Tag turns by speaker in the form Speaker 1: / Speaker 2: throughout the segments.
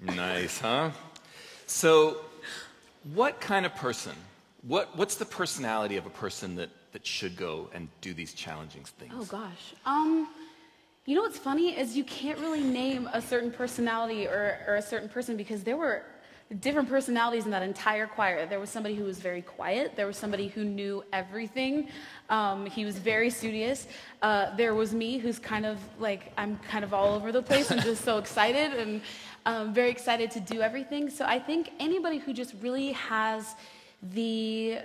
Speaker 1: Nice, huh? So, what kind of person, what's the personality of a person that should go and do these challenging things?
Speaker 2: Oh gosh. You know what's funny is you can't really name a certain personality or a certain person because there were different personalities in that entire choir. There was somebody who was very quiet. There was somebody who knew everything. He was very studious. There was me, who's kind of like, I'm kind of all over the place and just so excited and very excited to do everything. So I think anybody who just really has the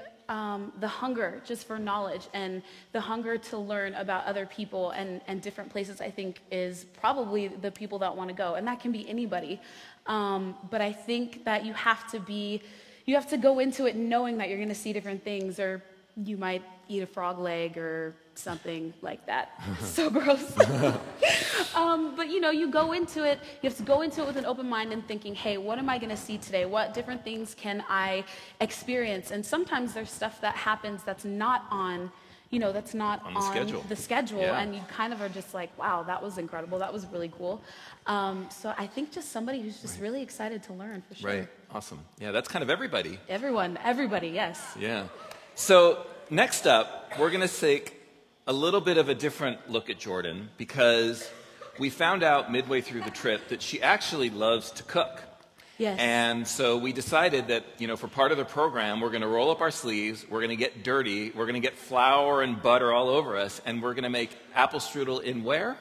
Speaker 2: hunger just for knowledge and the hunger to learn about other people and different places, I think is probably the people that want to go. And that can be anybody. But I think that you have to go into it knowing that you're going to see different things, or you might eat a frog leg or something like that. So gross. But you know, you go into it, you have to go into it with an open mind and thinking, hey, what am I going to see today? What different things can I experience? And sometimes there's stuff that happens that's not on, you know, that's not on the schedule. Yeah. And you kind of are just like, wow, that was incredible. That was really cool. So I think just somebody who's just really excited to learn, for sure.
Speaker 1: Right. Awesome. Yeah, that's kind of everybody.
Speaker 2: Everybody, yes.
Speaker 1: Yeah. So next up, we're going to take a little bit of a different look at Jordin, because we found out midway through the trip that she actually loves to cook.
Speaker 2: Yes.
Speaker 1: And so we decided that, you know, for part of the program, we're going to roll up our sleeves, we're going to get dirty, we're going to get flour and butter all over us, and we're going to make Applestrudel in where?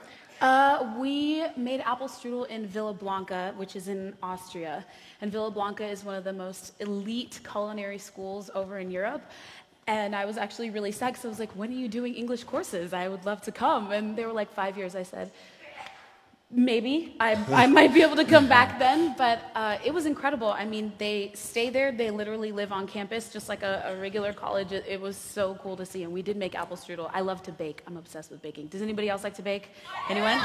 Speaker 2: We made Applestrudel in Villa Blanca, which is in Austria. And Villa Blanca is one of the most elite culinary schools over in Europe. And I was actually really sad because I was like, when are you doing English courses? I would love to come. And they were like 5 years. I said, maybe. I might be able to come back then. But it was incredible. I mean, they stay there. They literally live on campus, just like a regular college. It was so cool to see. And we did make Applestrudel. I love to bake. I'm obsessed with baking. Does anybody else like to bake? Anyone?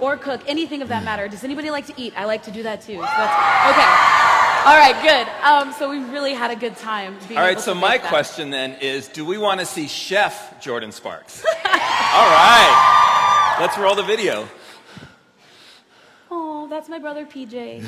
Speaker 2: Or cook, anything of that matter. Does anybody like to eat? I like to do that too. So that's, okay. All right, good. So we really had a good time. All
Speaker 1: right, so my question then is, do we want to see Chef Jordin Sparks? All right. Let's roll the video.
Speaker 2: Oh, that's my brother PJ.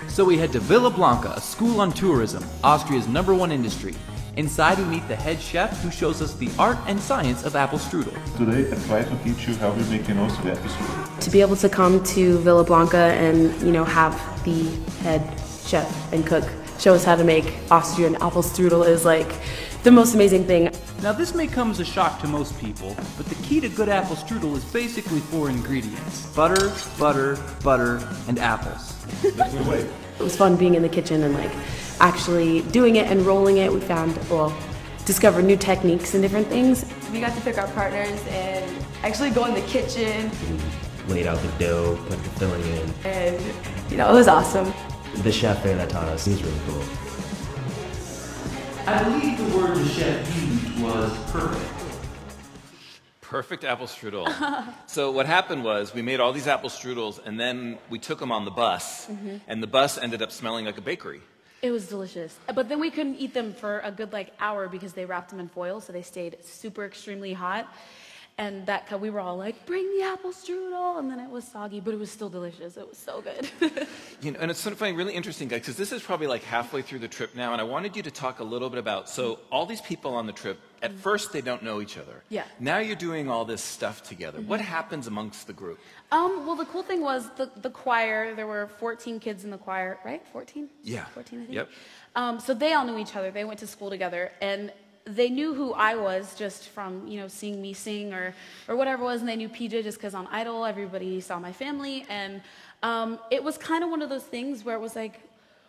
Speaker 3: So we head to Villa Blanca, a school on tourism, Austria's #1 industry. Inside we meet the head chef who shows us the art and science of Applestrudel.
Speaker 4: Today I try to teach you how we make the Applestrudel.
Speaker 5: To be able to come to Villa Blanca and, you know, have the head chef and cook show us how to make Austrian Applestrudel is like the most amazing thing.
Speaker 3: Now this may come as a shock to most people, but the key to good Applestrudel is basically 4 ingredients: butter, butter, butter, and apples.
Speaker 4: That's the way.
Speaker 5: It was fun being in the kitchen and like actually doing it and rolling it. We found, well, discovered new techniques and different things.
Speaker 6: We got to pick our partners and actually go in the kitchen.
Speaker 7: We laid out the dough, put the filling in.
Speaker 6: And, you know, it was awesome.
Speaker 7: The chef there that taught us, he was really cool.
Speaker 3: I believe the word the chef used was perfect.
Speaker 1: Perfect Applestrudel. So what happened was we made all these Applestrudels, and then we took them on the bus, and the bus ended up smelling like a bakery.
Speaker 2: It was delicious. But then we couldn't eat them for a good like hour because they wrapped them in foil, so they stayed super extremely hot. And that we were all like, bring the Applestrudel, and then it was soggy, but it was still delicious. It was so good.
Speaker 1: You know, and it's sort of funny, really interesting, guys, because this is probably like halfway through the trip now, and I wanted you to talk a little bit about, so all these people on the trip, at first they don't know each other.
Speaker 2: Yeah.
Speaker 1: Now you're doing all this stuff together. What happens amongst the group?
Speaker 2: Well, the cool thing was the choir, there were 14 kids in the choir, right? 14?
Speaker 1: Yeah.
Speaker 2: 14, I think.
Speaker 1: Yep.
Speaker 2: So they all knew each other. They went to school together, and they knew who I was just from, you know, seeing me sing or whatever it was, and they knew PJ just because on Idol, everybody saw my family, and it was kind of one of those things where it was like,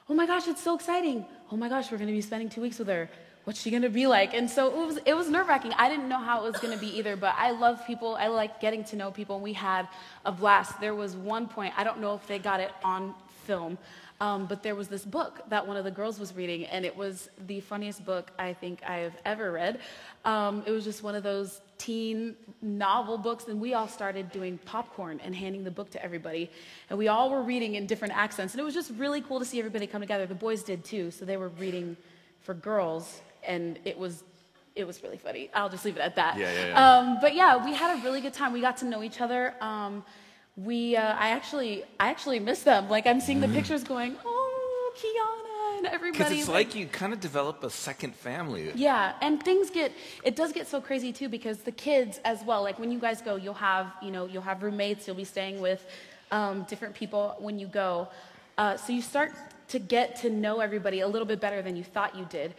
Speaker 2: oh my gosh, it's so exciting. Oh my gosh, we're going to be spending 2 weeks with her. What's she going to be like? And so it was nerve-wracking. I didn't know how it was going to be either, but I love people. I like getting to know people, and we had a blast. There was one point, I don't know if they got it on film, but there was this book that one of the girls was reading, and it was the funniest book I think I have ever read. It was just one of those teen novel books, and we all started doing popcorn and handing the book to everybody, and we all were reading in different accents, and it was just really cool to see everybody come together. The boys did too, so they were reading for girls, and it was really funny. I'll just leave it at that.
Speaker 1: Yeah.
Speaker 2: But yeah, we had a really good time. We got to know each other. I actually miss them. Like, I'm seeing the pictures going, oh, Kiana and everybody.
Speaker 1: Because it's like you kind of develop a second family.
Speaker 2: Yeah, and it does get so crazy too, because the kids as well, like when you guys go, you'll have roommates, you'll be staying with different people when you go. So you start to get to know everybody a little bit better than you thought you did.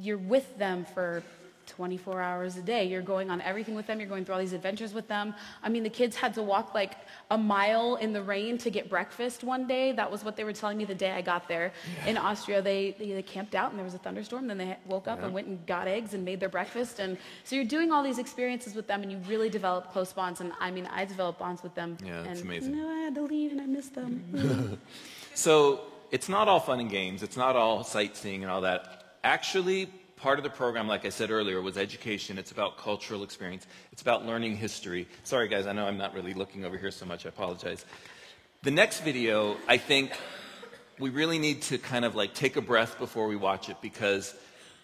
Speaker 2: You're with them for 24 hours a day. You're going on everything with them. You're going through all these adventures with them. I mean, the kids had to walk like a mile in the rain to get breakfast one day. That was what they were telling me the day I got there. In Austria, they camped out and there was a thunderstorm. Then they woke up and went and got eggs and made their breakfast. And so you're doing all these experiences with them, and you really develop close bonds. And I mean, I developed bonds with them.
Speaker 1: Yeah, that's
Speaker 2: and,
Speaker 1: amazing.
Speaker 2: I had to leave and I missed them.
Speaker 1: So it's not all fun and games. It's not all sightseeing and all that. Actually, part of the program, like I said earlier, was education. It's about cultural experience. It's about learning history. Sorry, guys, I know I'm not really looking over here so much. I apologize. The next video, I think we really need to kind of like take a breath before we watch it, because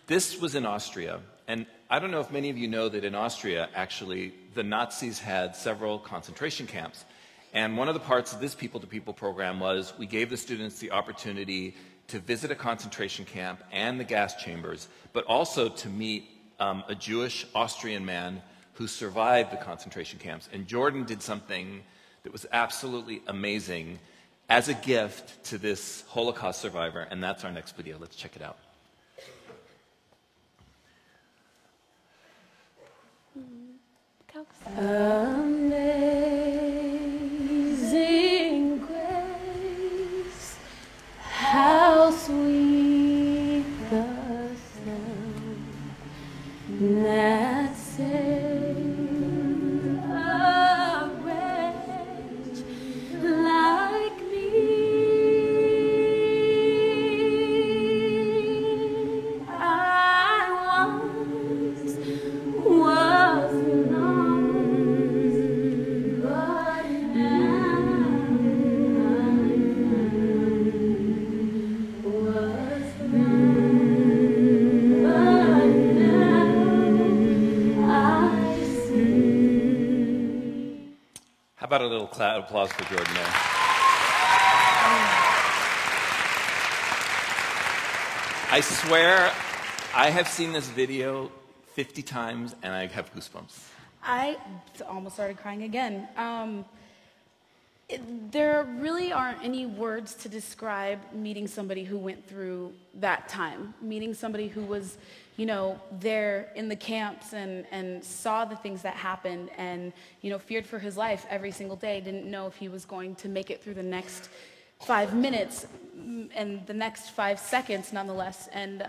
Speaker 1: this was in Austria. And I don't know if many of you know that in Austria, actually, the Nazis had several concentration camps. And one of the parts of this people-to-people program was we gave the students the opportunity to visit a concentration camp and the gas chambers, but also to meet a Jewish Austrian man who survived the concentration camps. And Jordin did something that was absolutely amazing as a gift to this Holocaust survivor, and that's our next video. Let's check it out.
Speaker 2: Amazing grace, how sweet the sound that saved a wretch like me. I once was none, but now was none, but now I see.
Speaker 1: How about a little applause for Jordin there? I swear, I have seen this video 50 times and I have goosebumps.
Speaker 2: I almost started crying again. There really aren't any words to describe meeting somebody who went through that time, meeting somebody who was, there in the camps and saw the things that happened and, feared for his life every single day, didn't know if he was going to make it through the next 5 minutes and the next 5 seconds nonetheless. And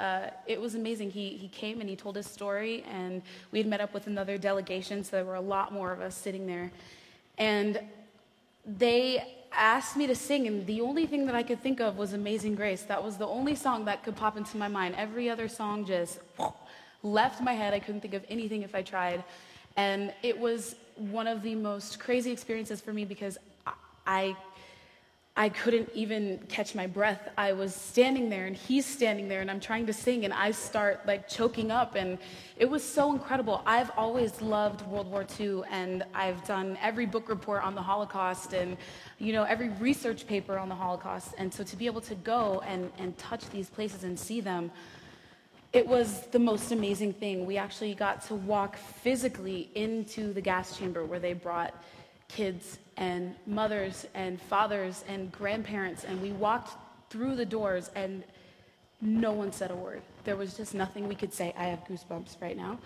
Speaker 2: it was amazing. He came and he told his story, and we had met up with another delegation, so there were a lot more of us sitting there. And they asked me to sing, and the only thing that I could think of was Amazing Grace. That was the only song that could pop into my mind. Every other song just left my head. I couldn't think of anything if I tried. And it was one of the most crazy experiences for me, because I couldn't even catch my breath. I was standing there and he's standing there and I'm trying to sing and I start like choking up, and it was so incredible. I've always loved World War II, and I've done every book report on the Holocaust and every research paper on the Holocaust. And so to be able to go and touch these places and see them, it was the most amazing thing. We actually got to walk physically into the gas chamber where they brought kids and mothers and fathers and grandparents, and we walked through the doors and no one said a word. There was just nothing we could say. I have goosebumps right now.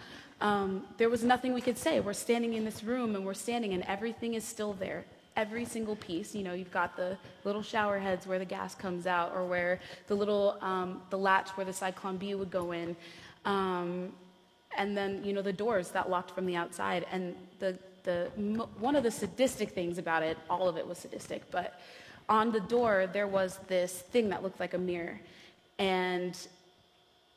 Speaker 2: There was nothing we could say. We're standing in this room and we're standing and everything is still there. Every single piece. You've got the little shower heads where the gas comes out, or where the little the latch where the Cyclone B would go in, and then the doors that locked from the outside. And one of the sadistic things about it, all of it was sadistic, but on the door there was this thing that looked like a mirror, and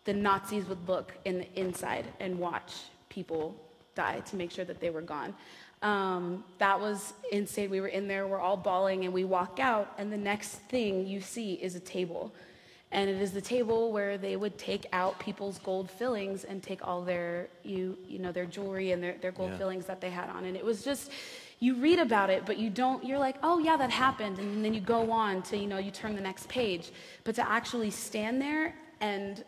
Speaker 2: the Nazis would look in the inside and watch people die to make sure that they were gone. That was insane. We were in there, we're all bawling, and we walk out, and the next thing you see is a table. And it is the table where they would take out people's gold fillings and take all their, their jewelry and their gold fillings that they had on. And it was just, you read about it, but you're like, oh yeah, that happened, and then you go on to, you turn the next page. But to actually stand there and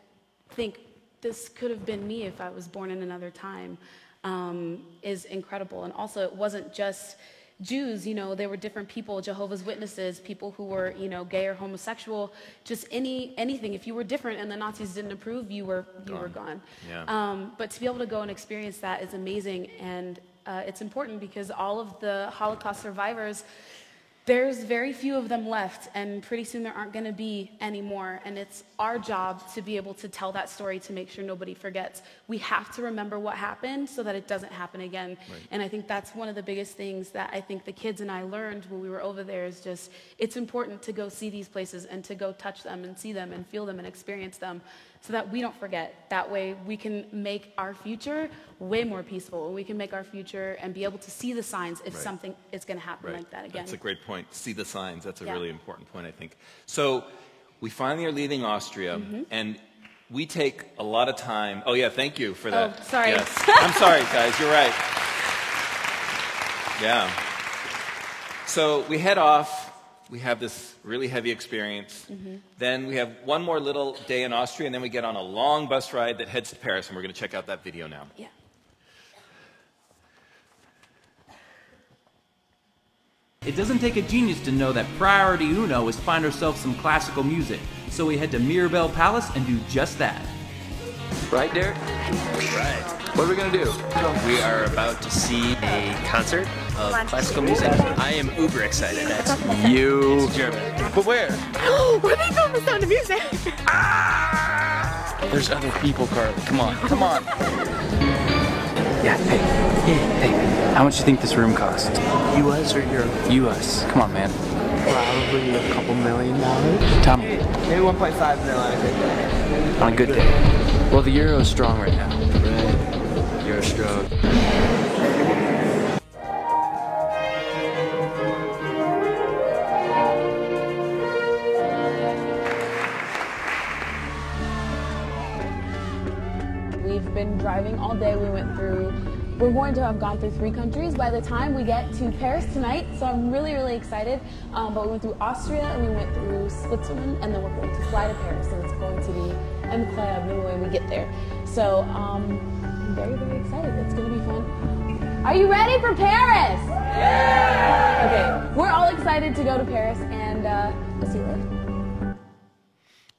Speaker 2: think, this could have been me if I was born in another time, is incredible. And also, it wasn't just Jews, there were different people, Jehovah's Witnesses, people who were, gay or homosexual, just anything. If you were different and the Nazis didn't approve, you were gone.
Speaker 1: Yeah.
Speaker 2: But to be able to go and experience that is amazing, and it's important because all of the Holocaust survivors, there's very few of them left, and pretty soon there aren't going to be any more. And it's our job to be able to tell that story to make sure nobody forgets. We have to remember what happened so that it doesn't happen again.
Speaker 1: Right.
Speaker 2: And I think that's one of the biggest things that I think the kids and I learned when we were over there is just, it's important to go see these places and to go touch them and see them and feel them and experience them so that we don't forget. That way we can make our future way more peaceful. We can make our future and be able to see the signs if something is going to happen like that again.
Speaker 1: That's a great point. See the signs. That's a really important point, I think. So we finally are leaving Austria, and we take a lot of time. Oh, yeah, thank you for that.
Speaker 2: Oh, sorry.
Speaker 1: Yes. I'm sorry, guys. You're right. Yeah. So we head off. We have this really heavy experience. Then we have one more little day in Austria, and then we get on a long bus ride that heads to Paris, and we're going to check out that video now.
Speaker 2: Yeah.
Speaker 3: It doesn't take a genius to know that priority uno is find ourselves some classical music, so we head to Mirabel Palace and do just that.
Speaker 8: Right, Derek? Right. What are we gonna do? We are about to see a concert of classical music. I am uber excited. That's you. It's German. But where?
Speaker 6: Where they film the Sound of Music?
Speaker 8: There's other people, Carly. Come on, come on. Yeah, hey. How much do you think this room costs?
Speaker 9: US or Euro?
Speaker 8: US. Come on, man.
Speaker 9: Probably a couple $1 million.
Speaker 8: Tell me.
Speaker 9: Maybe 1.5 million on a good day.
Speaker 8: On a good day. Well, the euro is strong right now.
Speaker 9: Right. Euro strong.
Speaker 2: We've been driving all day. We're going to have gone through 3 countries by the time we get to Paris tonight, so I'm really, really excited. But we went through Austria, and we went through Switzerland, and then we're going to fly to Paris, and it's going to be incredible when we get there. So I'm very, very excited. It's going to be fun. Are you ready for Paris? Yeah! Okay, we're all excited to go to Paris, and we'll see you later.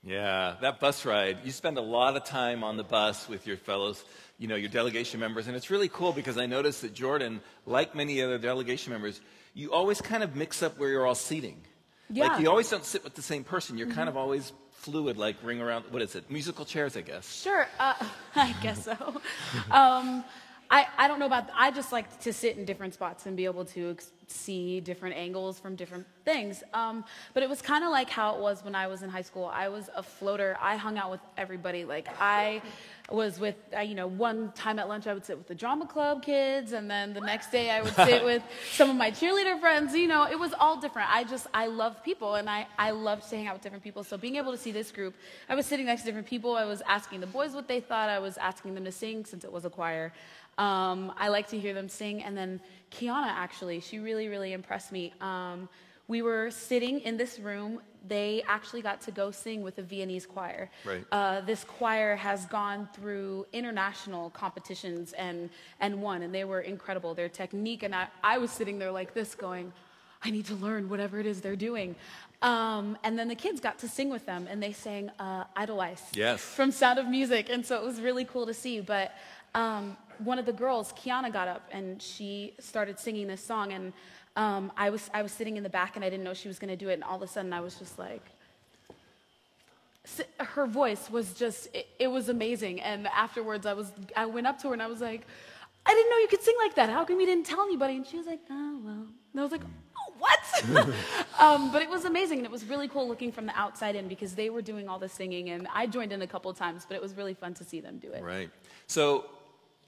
Speaker 1: Yeah, that bus ride, you spend a lot of time on the bus with your fellows, your delegation members, and it's really cool because I noticed that Jordin, like many other delegation members, you always kind of mix up where you're all seating.
Speaker 2: Yeah.
Speaker 1: Like you always don't sit with the same person. You're kind of always fluid, like ring around, what is it, musical chairs, I guess.
Speaker 2: Sure, I guess so. I don't know about, I just like to sit in different spots and be able to see different angles from different things. But it was kind of like how it was when I was in high school. I was a floater. I hung out with everybody. Like I was with, one time at lunch I would sit with the drama club kids, and then the next day I would sit with some of my cheerleader friends. It was all different. I love people, and I loved to hang out with different people. So being able to see this group, I was sitting next to different people. I was asking the boys what they thought. I was asking them to sing since it was a choir. I like to hear them sing. And then Kiana, actually, she really, really impressed me. We were sitting in this room. They actually got to go sing with a Viennese choir.
Speaker 1: Right.
Speaker 2: This choir has gone through international competitions and won, and they were incredible. Their technique, and I was sitting there like this going, I need to learn whatever it is they're doing. And then the kids got to sing with them, and they sang Idolize from Sound of Music, and so it was really cool to see. But one of the girls, Kiana, got up and she started singing this song, and I was sitting in the back and I didn't know she was going to do it, and all of a sudden I was just like, her voice was just, it was amazing. And afterwards I went up to her and I was like, I didn't know you could sing like that. How come you didn't tell anybody? And she was like, oh, well. And I was like, oh, what? But it was amazing, and it was really cool looking from the outside in because they were doing all the singing, and I joined in a couple of times, but it was really fun to see them do it.
Speaker 1: Right. So,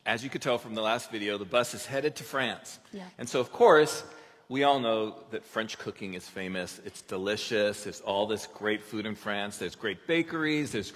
Speaker 1: as you could tell from the last video, the bus is headed to France.
Speaker 2: Yeah.
Speaker 1: And so, of course, we all know that French cooking is famous. It's delicious. There's all this great food in France. There's great bakeries. There's great